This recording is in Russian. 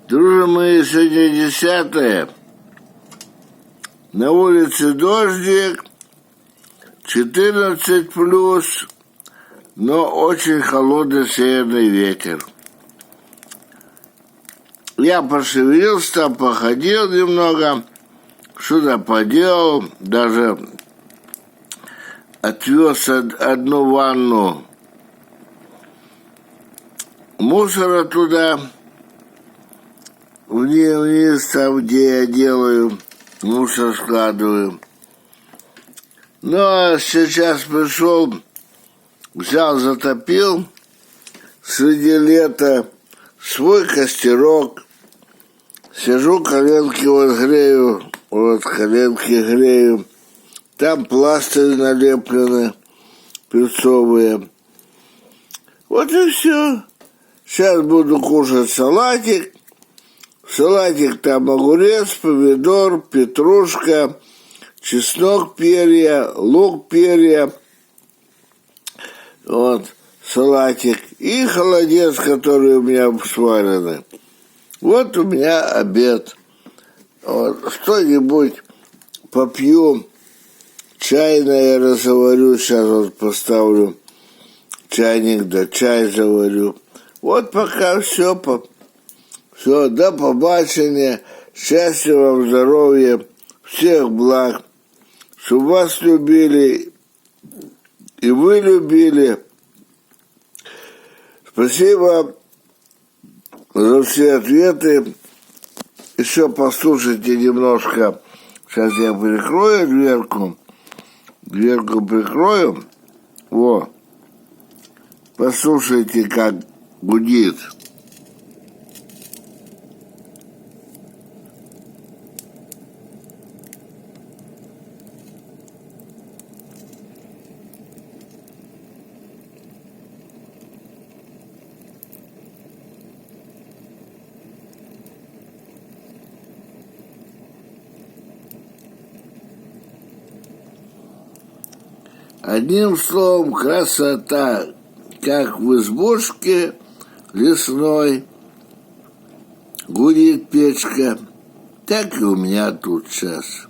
Друзья мои, сегодня 10-е. На улице дождик, 14 плюс, но очень холодный северный ветер. Я пошевелился, там походил немного, что-то поделал, даже отвез одну ванну мусора туда, вниз, там, где я делаю, мусор складываю. Ну, а сейчас пришел, взял, затопил среди лета свой костерок. Сижу, коленки вот грею, Там пластыри налеплены, перцовые. Вот и все. Сейчас буду кушать салатик. Салатик там огурец, помидор, петрушка, чеснок, перья, лук, перья. Вот, салатик. И холодец, который у меня сварены. Вот у меня обед. Вот, что-нибудь попью. Чайное разоварю. Сейчас вот поставлю чайник, да чай заварю. Вот пока все. Все, до побачення, счастья вам, здоровья, всех благ, чтобы вас любили и вы любили. Спасибо за все ответы. Еще послушайте немножко. Сейчас я прикрою дверку. Дверку прикрою. Во. Послушайте, как гудит. Одним словом, красота, как в избушке лесной гудит печка, так и у меня тут сейчас.